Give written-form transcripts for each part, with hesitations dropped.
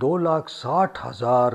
2,60,000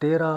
13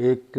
1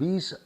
20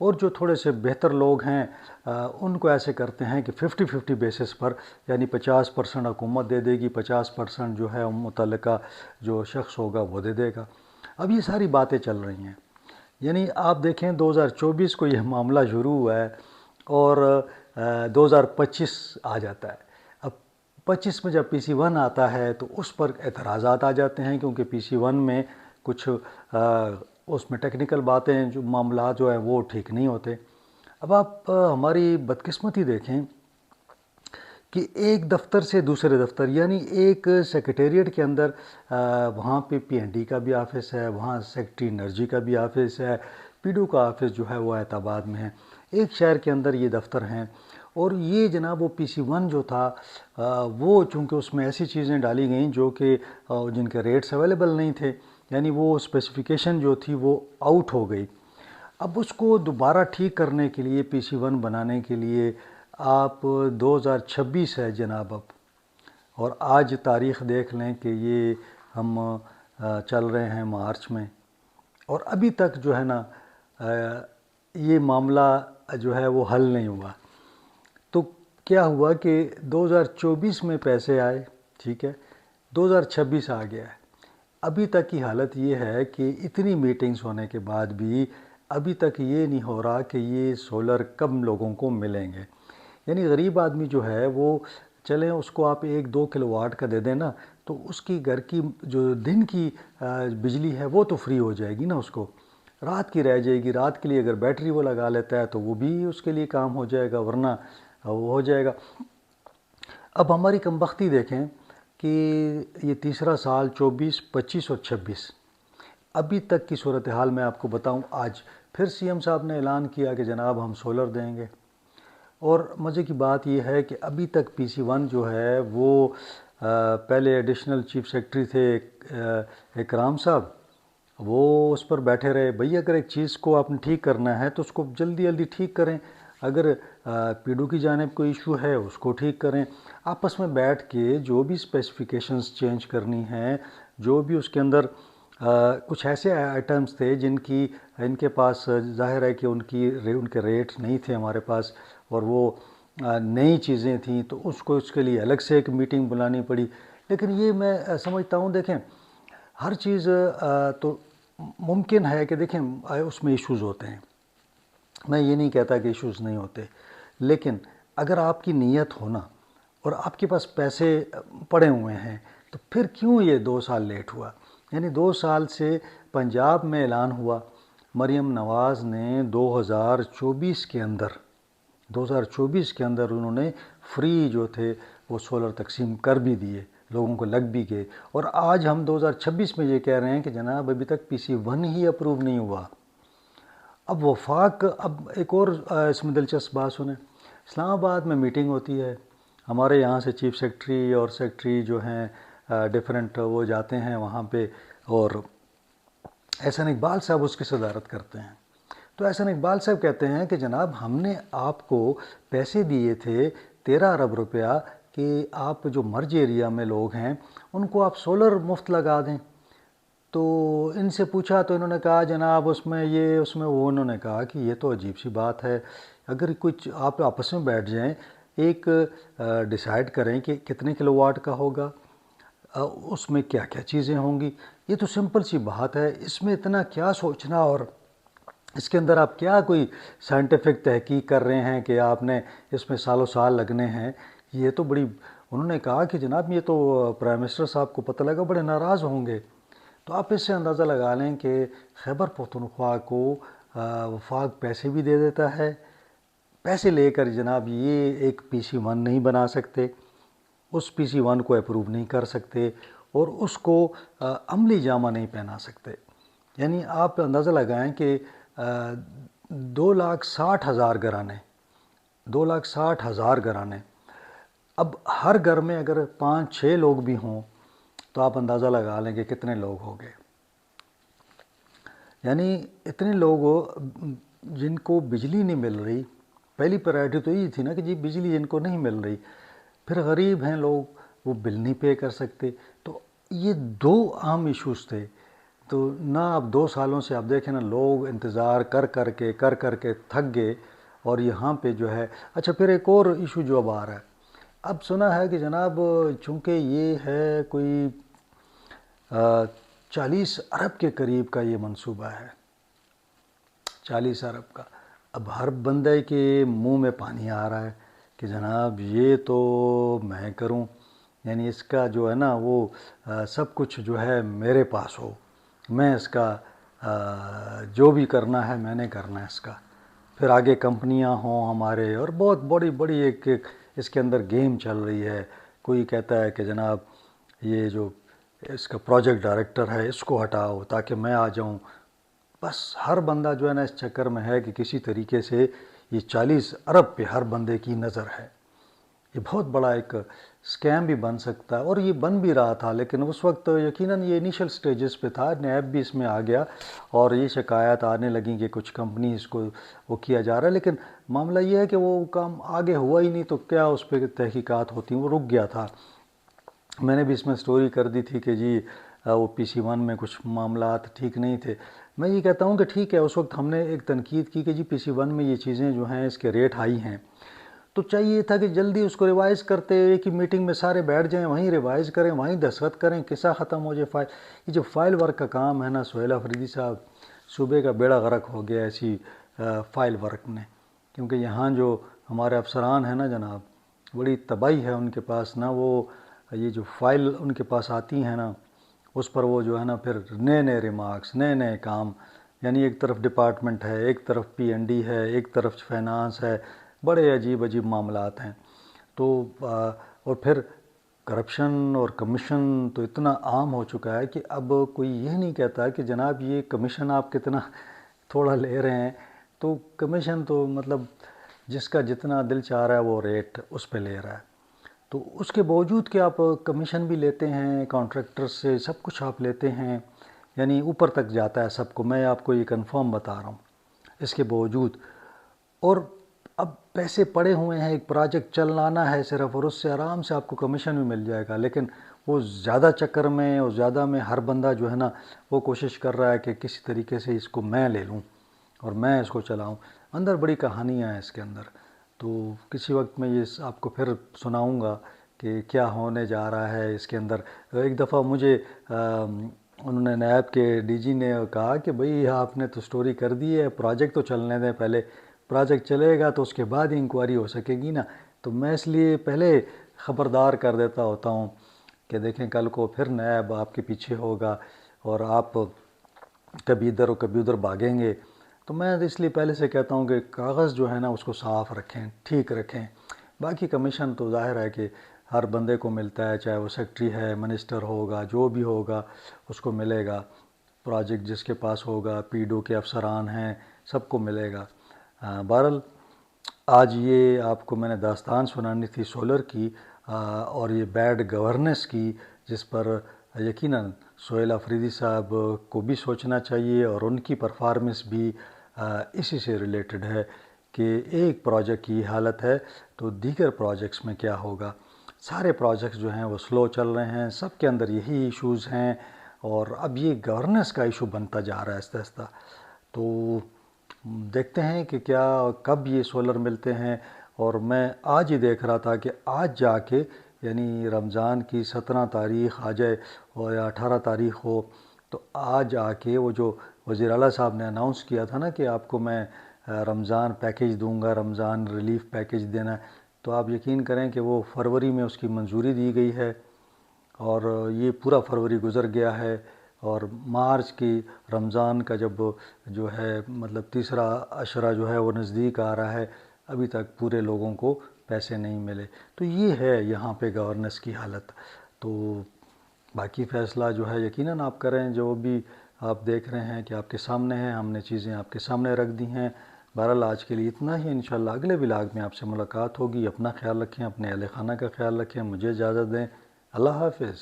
اور جو تھوڑے سے بہتر لوگ ہیں ان کو ایسے کرتے ہیں کہ 50-50 بیسس پر، یعنی 50% حکومت دے دے گی، 50% جو ہے متعلقہ جو شخص ہوگا وہ دے دے گا۔ اب یہ ساری باتیں چل رہی ہیں، یعنی آپ دیکھیں 2024 کو یہ معاملہ شروع ہوا ہے اور 2025 آ جاتا ہے۔ اب 25 میں جب PC1 آتا ہے تو اس پر اعتراضات آ جاتے ہیں، کیونکہ PC1 میں کچھ اس میں ٹیکنیکل باتیں، جو معاملات جو ہیں وہ ٹھیک نہیں ہوتے۔ اب آپ ہماری بدقسمتی دیکھیں کہ ایک دفتر سے دوسرے دفتر، یعنی ایک سیکریٹریٹ کے اندر وہاں پہ PND کا بھی آفس ہے، وہاں سیکریٹری انرجی کا بھی آفس ہے، PDO کا آفس جو ہے وہ ایت آباد میں ہے، ایک شہر کے اندر یہ دفتر ہیں۔ اور یہ جناب وہ PC1 جو تھا وہ چونکہ اس میں ایسی چیزیں ڈالی گئیں جو کہ جن کے ریٹس اویلیبل نہیں تھے، یعنی وہ اسپیسیفیکیشن جو تھی وہ آؤٹ ہو گئی۔ اب اس کو دوبارہ ٹھیک کرنے کے لیے PC1 بنانے کے لیے آپ 2026 ہے جناب اب، اور آج تاریخ دیکھ لیں کہ یہ ہم چل رہے ہیں مارچ میں، اور ابھی تک جو ہے نا یہ معاملہ جو ہے وہ حل نہیں ہوا۔ تو کیا ہوا کہ 2024 میں پیسے آئے، ٹھیک ہے، 2026 آ گیا ہے، ابھی تک کی حالت یہ ہے کہ اتنی میٹنگز ہونے کے بعد بھی ابھی تک یہ نہیں ہو رہا کہ یہ سولر کب لوگوں کو ملیں گے۔ یعنی غریب آدمی جو ہے وہ چلیں اس کو آپ 1-2 کلو واٹ کا دے دیں نا، تو اس کی گھر کی جو دن کی بجلی ہے وہ تو فری ہو جائے گی نا، اس کو رات کی رہ جائے گی۔ رات کے لیے اگر بیٹری وہ لگا لیتا ہے تو وہ بھی اس کے لیے کام ہو جائے گا، ورنہ وہ ہو جائے گا۔ اب ہماری کم بختی دیکھیں کہ یہ تیسرا سال 24، 25 اور 26، ابھی تک کی صورتحال میں آپ کو بتاؤں، آج پھر CM صاحب نے اعلان کیا کہ جناب ہم سولر دیں گے، اور مزے کی بات یہ ہے کہ ابھی تک PC1 جو ہے وہ پہلے ایڈیشنل چیف سیکرٹری تھے اکرام صاحب، وہ اس پر بیٹھے رہے، بھئی اگر ایک چیز کو آپ نے ٹھیک کرنا ہے تو اس کو جلدی جلدی ٹھیک کریں، اگر PDO کی جانب کوئی ایشو ہے اس کو ٹھیک کریں، آپس میں بیٹھ کے جو بھی اسپیسیفیکیشنز چینج کرنی ہیں، جو بھی اس کے اندر کچھ ایسے آئٹمز تھے جن کی ان کے پاس ظاہر ہے کہ ان کے ریٹ نہیں تھے ہمارے پاس، اور وہ نئی چیزیں تھیں، تو اس کے لیے الگ سے ایک میٹنگ بلانی پڑی۔ لیکن یہ میں سمجھتا ہوں، دیکھیں ہر چیز تو ممکن ہے کہ دیکھیں اس میں ایشوز ہوتے ہیں، میں یہ نہیں کہتا کہ ایشوز نہیں ہوتے، لیکن اگر آپ کی نیت ہونا اور آپ کے پاس پیسے پڑے ہوئے ہیں تو پھر کیوں یہ 2 سال لیٹ ہوا؟ یعنی 2 سال سے پنجاب میں اعلان ہوا، مریم نواز نے 2024 کے اندر انہوں نے فری جو تھے وہ سولر تقسیم کر بھی دیے، لوگوں کو لگ بھی گئے، اور آج ہم 2026 میں یہ کہہ رہے ہیں کہ جناب ابھی تک PC1 ہی اپروو نہیں ہوا۔ اب وفاق، اب ایک اور اس میں دلچسپ بات سنیں، اسلام آباد میں میٹنگ ہوتی ہے، ہمارے یہاں سے چیف سیکرٹری اور سیکرٹری جو ہیں ڈیفرنٹ وہ جاتے ہیں وہاں پہ، اور احسن اقبال صاحب اس کی صدارت کرتے ہیں۔ تو احسن اقبال صاحب کہتے ہیں کہ جناب ہم نے آپ کو پیسے دیے تھے 13 ارب روپیہ کہ آپ جو مرج ایریا میں لوگ ہیں ان کو آپ سولر مفت لگا دیں۔ تو ان سے پوچھا تو انہوں نے کہا جناب اس میں یہ اس میں وہ، انہوں نے کہا کہ یہ تو عجیب سی بات ہے، اگر کچھ آپ آپس میں بیٹھ جائیں، ایک ڈیسائیڈ کریں کہ کتنے کلو واٹ کا ہوگا، اس میں کیا کیا چیزیں ہوں گی، یہ تو سمپل سی بات ہے، اس میں اتنا کیا سوچنا، اور اس کے اندر آپ کیا کوئی سائنٹیفک تحقیق کر رہے ہیں کہ آپ نے اس میں سالوں سال لگنے ہیں، یہ تو بڑی، انہوں نے کہا کہ جناب یہ تو پرائم منسٹر صاحب کو پتہ لگا بڑے ناراض ہوں گے۔ تو آپ اس سے اندازہ لگا لیں کہ خیبر پختونخوا کو وفاق پیسے بھی دے دیتا ہے، پیسے لے کر جناب یہ ایک PC1 نہیں بنا سکتے، اس PC1 کو اپروو نہیں کر سکتے، اور اس کو عملی جامہ نہیں پہنا سکتے۔ یعنی آپ اندازہ لگائیں کہ 2,60,000 گھرانے، 2,60,000 گھرانے، اب ہر گھر میں اگر 5-6 لوگ بھی ہوں تو آپ اندازہ لگا لیں کہ کتنے لوگ ہو گئے۔ یعنی اتنے لوگ جن کو بجلی نہیں مل رہی، پہلی پرائرٹی تو یہ تھی نا کہ جی بجلی جن کو نہیں مل رہی، پھر غریب ہیں لوگ، وہ بل نہیں پے کر سکتے۔ تو یہ 2 اہم ایشوز تھے تو نہ اب 2 سالوں سے آپ دیکھیں نا، لوگ انتظار کر کے تھک گئے، اور یہاں پہ جو ہے اچھا پھر ایک اور ایشو جو اب آ رہا ہے، اب سنا ہے کہ جناب چونکہ یہ ہے کوئی 40 ارب کے قریب کا یہ منصوبہ ہے، 40 ارب کا۔ اب ہر بندے کے منہ میں پانی آ رہا ہے کہ جناب یہ تو میں کروں، یعنی اس کا جو ہے نا وہ سب کچھ جو ہے میرے پاس ہو، میں اس کا جو بھی کرنا ہے میں نے کرنا ہے اس کا، پھر آگے کمپنیاں ہوں ہمارے، اور بہت بڑی بڑی ایک اس کے اندر گیم چل رہی ہے۔ کوئی کہتا ہے کہ جناب یہ جو اس کا پروجیکٹ ڈائریکٹر ہے اس کو ہٹاؤ تاکہ میں آ جاؤں، بس ہر بندہ جو ہے نا اس چکر میں ہے کہ کسی طریقے سے یہ 40 ارب پہ ہر بندے کی نظر ہے۔ یہ بہت بڑا ایک سکیم بھی بن سکتا ہے، اور یہ بن بھی رہا تھا، لیکن اس وقت یقیناً یہ انیشل سٹیجز پہ تھا، نیب بھی اس میں آ گیا اور یہ شکایات آنے لگیں کہ کچھ کمپنی اس کو وہ کیا جا رہا ہے، لیکن معاملہ یہ ہے کہ وہ کام آگے ہوا ہی نہیں، تو کیا اس پہ تحقیقات ہوتی ہیں، وہ رک گیا تھا۔ میں نے بھی اس میں سٹوری کر دی تھی کہ جی وہ PC-1 میں کچھ معاملات ٹھیک نہیں تھے۔ میں یہ کہتا ہوں کہ ٹھیک ہے، اس وقت ہم نے ایک تنقید کی کہ جی PC-1 میں یہ چیزیں جو ہیں اس کے ریٹ ہائی ہیں، تو چاہیے تھا کہ جلدی اس کو ریوائز کرتے، ایک ہی میٹنگ میں سارے بیٹھ جائیں، وہیں ریوائز کریں، وہیں دستخط کریں، قصہ ختم ہو جائے۔ یہ جو فائل ورک کا کام ہے نا سہیل افریدی صاحب، صوبے کا بیڑا غرق ہو گیا ایسی فائل ورک نے، کیونکہ یہاں جو ہمارے افسران ہیں نا جناب، بڑی تباہی ہے ان کے پاس نا، وہ یہ جو فائل ان کے پاس آتی ہیں نا اس پر وہ جو ہے نا پھر نئے نئے ریمارکس، نئے نئے کام، یعنی ایک طرف ڈپارٹمنٹ ہے، ایک طرف P&D ہے، ایک طرف فائنانس ہے، بڑے عجیب عجیب معاملات ہیں۔ تو اور پھر کرپشن اور کمیشن تو اتنا عام ہو چکا ہے کہ اب کوئی یہ نہیں کہتا کہ جناب یہ کمیشن آپ کتنا تھوڑا لے رہے ہیں، تو کمیشن تو مطلب جس کا جتنا دل چاہ رہا ہے وہ ریٹ اس پہ لے رہا ہے، تو اس کے باوجود کہ آپ کمیشن بھی لیتے ہیں کانٹریکٹر سے، سب کچھ آپ لیتے ہیں، یعنی اوپر تک جاتا ہے سب کو، میں آپ کو یہ کنفرم بتا رہا ہوں، اس کے باوجود، اور اب پیسے پڑے ہوئے ہیں، ایک پروجیکٹ چلانا ہے صرف، اور اس سے آرام سے آپ کو کمیشن بھی مل جائے گا، لیکن وہ زیادہ چکر میں اور زیادہ میں ہر بندہ جو ہے نا وہ کوشش کر رہا ہے کہ کسی طریقے سے اس کو میں لے لوں اور میں اس کو چلاؤں۔ اندر بڑی کہانیاں ہیں اس کے اندر، تو کسی وقت میں یہ آپ کو پھر سناؤں گا کہ کیا ہونے جا رہا ہے اس کے اندر۔ ایک دفعہ مجھے انہوں نے نیب کے DG نے کہا کہ بھئی آپ نے تو سٹوری کر دی ہے، پروجیکٹ تو چلنے دیں، پہلے پروجیکٹ چلے گا تو اس کے بعد ہی انکوائری ہو سکے گی نا، تو میں اس لیے پہلے خبردار کر دیتا ہوتا ہوں کہ دیکھیں کل کو پھر نیب آپ کے پیچھے ہوگا اور آپ کبھی ادھر اور کبھی ادھر بھاگیں گے، تو میں اس لیے پہلے سے کہتا ہوں کہ کاغذ جو ہے نا اس کو صاف رکھیں، ٹھیک رکھیں۔ باقی کمیشن تو ظاہر ہے کہ ہر بندے کو ملتا ہے، چاہے وہ سیکٹری ہے، منسٹر ہوگا، جو بھی ہوگا اس کو ملے گا، پروجیکٹ جس کے پاس ہوگا، PDO کے افسران ہیں، سب کو ملے گا۔ بہرحال آج یہ آپ کو میں نے داستان سنانی تھی سولر کی، اور یہ بیڈ گورننس کی، جس پر یقیناً سہیل افریدی صاحب کو بھی سوچنا چاہیے، اور ان کی پرفارمنس بھی اسی سے ریلیٹڈ ہے کہ ایک پروجیکٹ کی حالت ہے تو دیگر پروجیکٹس میں کیا ہوگا۔ سارے پروجیکٹس جو ہیں وہ سلو چل رہے ہیں، سب کے اندر یہی ایشوز ہیں، اور اب یہ گورننس کا ایشو بنتا جا رہا ہے آہستہ آہستہ۔ تو دیکھتے ہیں کہ کیا کب یہ سولر ملتے ہیں، اور میں آج ہی دیکھ رہا تھا کہ آج جا کے، یعنی رمضان کی 17 تاریخ آ جائے اور یا 18 تاریخ ہو، تو آج آ کے وہ جو وزیر اعلیٰ صاحب نے اناؤنس کیا تھا نا کہ آپ کو میں رمضان پیکیج دوں گا، رمضان ریلیف پیکیج دینا ہے، تو آپ یقین کریں کہ وہ فروری میں اس کی منظوری دی گئی ہے، اور یہ پورا فروری گزر گیا ہے، اور مارچ کی رمضان کا جب جو ہے مطلب تیسرا عشرہ جو ہے وہ نزدیک آ رہا ہے، ابھی تک پورے لوگوں کو پیسے نہیں ملے، تو یہ ہے یہاں پہ گورننس کی حالت۔ تو باقی فیصلہ جو ہے یقیناً آپ کریں، جو بھی آپ دیکھ رہے ہیں کہ آپ کے سامنے ہیں، ہم نے چیزیں آپ کے سامنے رکھ دی ہیں۔ بہرحال آج کے لیے اتنا ہی، انشاءاللہ اگلے ولاگ میں آپ سے ملاقات ہوگی۔ اپنا خیال رکھیں، اپنے اہل خانہ کا خیال رکھیں، مجھے اجازت دیں، اللہ حافظ۔